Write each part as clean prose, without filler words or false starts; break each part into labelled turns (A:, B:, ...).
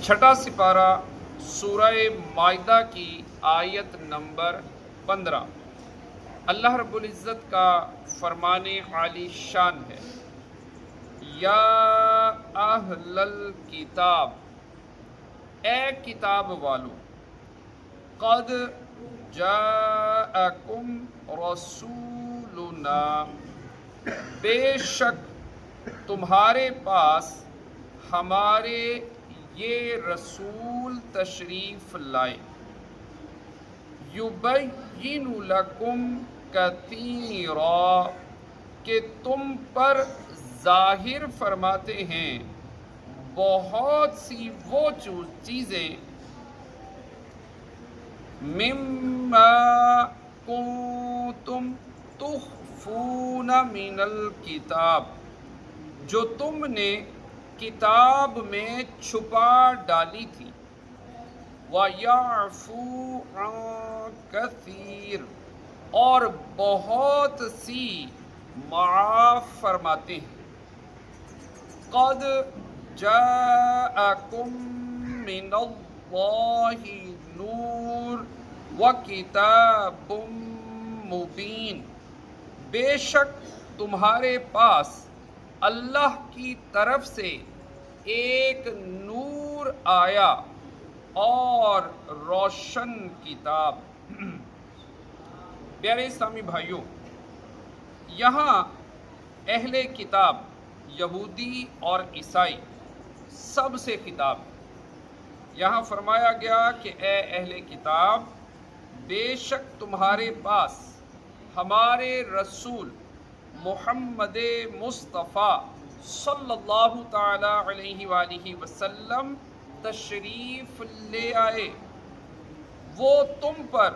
A: छठा सिपारा सूरह माइदा की आयत नंबर 15। अल्लाह रब्बुल इज़्ज़त का फरमाने आली शान है, या अहलल किताब, ए किताब वालों, क़द जाअकुम रसूलुना, बेशक तुम्हारे पास हमारे ये रसूल तशरीफ़ लाए, युबय्यिनु लकुम कसीरा, कि तुम पर ज़ाहिर फरमाते हैं बहुत सी वो चीज़ें, मिम्मा कुंतुम तुख्फून मिनल किताब, जो तुमने किताब में छुपा डाली थी, व याफू अन कसीर, और बहुत सी माफ़ फरमाते हैं। क़द जाअकुम मिनल्लाहि नूर व किताबुम मुबीन, बेशक तुम्हारे पास अल्लाह की तरफ से एक नूर आया और रोशन किताब। प्यारे इस्लामी भाइयों, यहाँ अहले किताब यहूदी और ईसाई सब से खिताब। यहाँ फरमाया गया कि ए अहले किताब, बेशक तुम्हारे पास हमारे रसूल मुहम्मद मुस्तफ़ा सल्लल्लाहु ताला अलैहि वसल्लम तशरीफ़ ले आए, वो तुम पर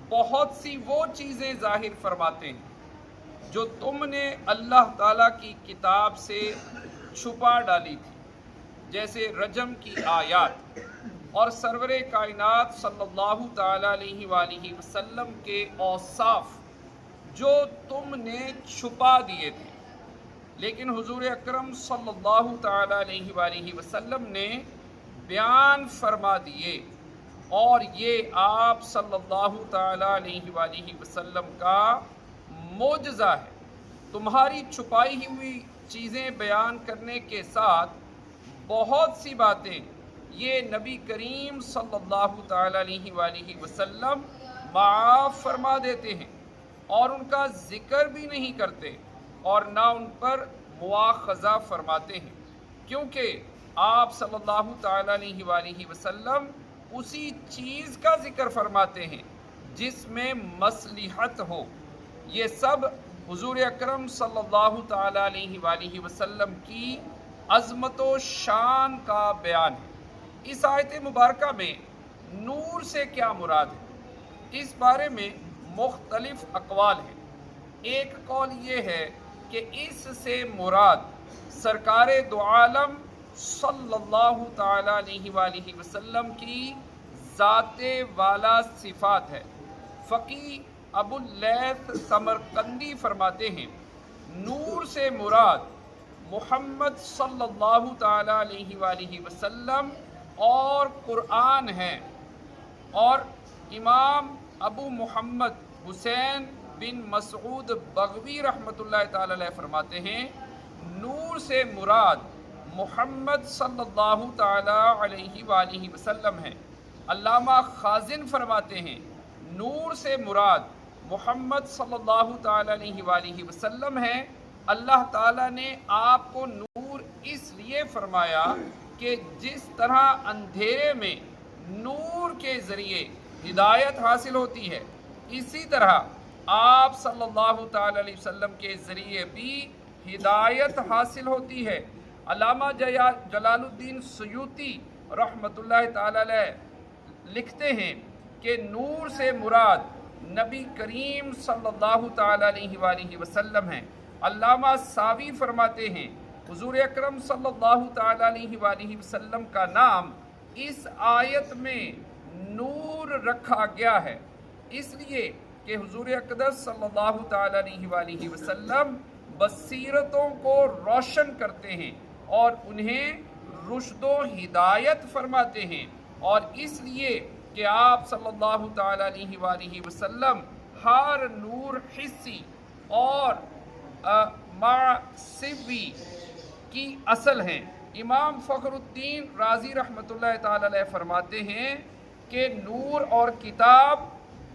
A: बहुत सी वो चीज़ें ज़ाहिर फरमाते हैं जो तुमने अल्लाह ताला की किताब से छुपा डाली थी, जैसे रजम की आयत और सरवरे कायनात सल्लल्लाहु ताला अलैहि वसल्लम के औसाफ जो तुमने छुपा दिए थे, लेकिन हुजूर अकरम सल्लल्लाहु ताला अलैहि वसल्लम ने बयान फरमा दिए, और ये आप सल्लल्लाहु ताला अलैहि वसल्लम का मोजज़ा है। तुम्हारी छुपाई हुई चीज़ें बयान करने के साथ बहुत सी बातें ये नबी करीम सल्लल्लाहु ताला अलैहि वसल्लम माफ़ फरमा देते हैं और उनका ज़िक्र भी नहीं करते और ना उन पर मुआख़ज़ा फरमाते हैं, क्योंकि आप सल्लल्लाहु ताला अलैहि वसल्लम उसी चीज़ का ज़िक्र फरमाते हैं जिसमें मसलिहत हो। ये सब हुजूर अकरम सल्लल्लाहु ताला अलैहि वसल्लम की अज़मत व शान का बयान है। इस आयत मुबारका में नूर से क्या मुराद है, इस बारे में मुख्तलिफ अक़वाल हैं। एक कौल ये है कि इससे मुराद सरकारे दो आलम सल्लल्लाहु ताला अलैहि वसल्लम की ज़ाते वाला सिफ़ात है। फ़क़ी अबुल लैथ समरकंदी फरमाते हैं, नूर से मुराद मुहम्मद सल्लल्लाहु ताला अलैहि वसल्लम और कुरान है। और इमाम अबू मुहम्मद हुसैन बिन मसऊद बगवी रहमतुल्लाह ताला अलैह फरमाते हैं, नूर से मुराद मुहम्मद सल्लल्लाहु ताला अलैहि वसल्लम है। अल्लामा खाजिन फरमाते हैं, नूर से मुराद मुहम्मद सल्लल्लाहु ताला अलैहि वसल्लम है। अल्लाह ताला ने आपको नूर इसलिए फरमाया कि जिस तरह अंधेरे में नूर के ज़रिए हिदायत हासिल होती है, इसी तरह आप सल्लल्लाहु ताला अलैहि वसल्लम के ज़रिए भी हिदायत हासिल होती है। अल्लामा जलालुद्दीन सुयूती रहमतुल्लाह ताला अलैह लिखते हैं कि नूर से मुराद नबी करीम सल्लल्लाहु ताला अलैहि वसल्लम हैं। अल्लामा सावी फरमाते हैं, हुजूर अकरम सल्लल्लाहु ताला अलैहि वसल्लम का नाम इस आयत में नूर रखा गया है, इसलिए कि हुजूर अक़दस सल्लल्लाहु ताला अलैहि वसल्लम बसीरतों को रोशन करते हैं और उन्हें رشد و ہدایت فرماتے ہیں، اور اس لیے کہ آپ صلی اللہ تعالیٰ علیہ وآلہ وسلم ہر نور حسی اور معنوی کی اصل ہیں۔ امام فخر الدین رازی رحمۃ اللہ تعالیٰ علیہ فرماتے ہیں کہ نور اور کتاب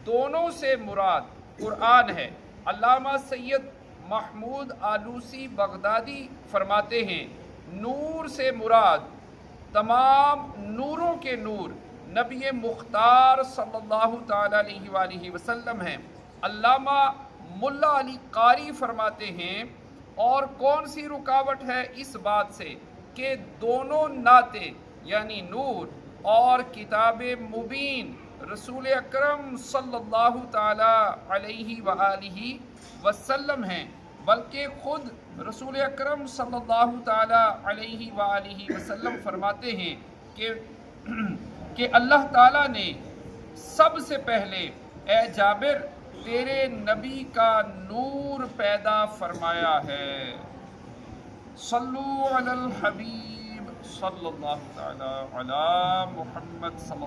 A: دونوں سے مراد قرآن ہے۔ علامہ سید محمود آلوسی بغدادی فرماتے ہیں نور سے مراد تمام نوروں کے نور نبی مختار صلی اللہ تعالیٰ علیہ وآلہ وسلم ہیں۔ علامہ ملا علی قاری فرماتے ہیں اور کون سی رکاوٹ ہے اس بات سے کہ دونوں نعتیں یعنی نور اور کتاب مبین رسول اکرم صلی اللہ تعالیٰ علیہ وآلہ وسلم ہیں، بلکہ خود رسول اکرم صلی اللہ تعالیٰ علیہ وآلہ وسلم فرماتے ہیں کہ اللہ تعالیٰ نے سب سے پہلے اے جابر تیرے نبی کا نور پیدا فرمایا ہے۔ صلو علی الحبیب صلی اللہ تعالیٰ علی محمد صلی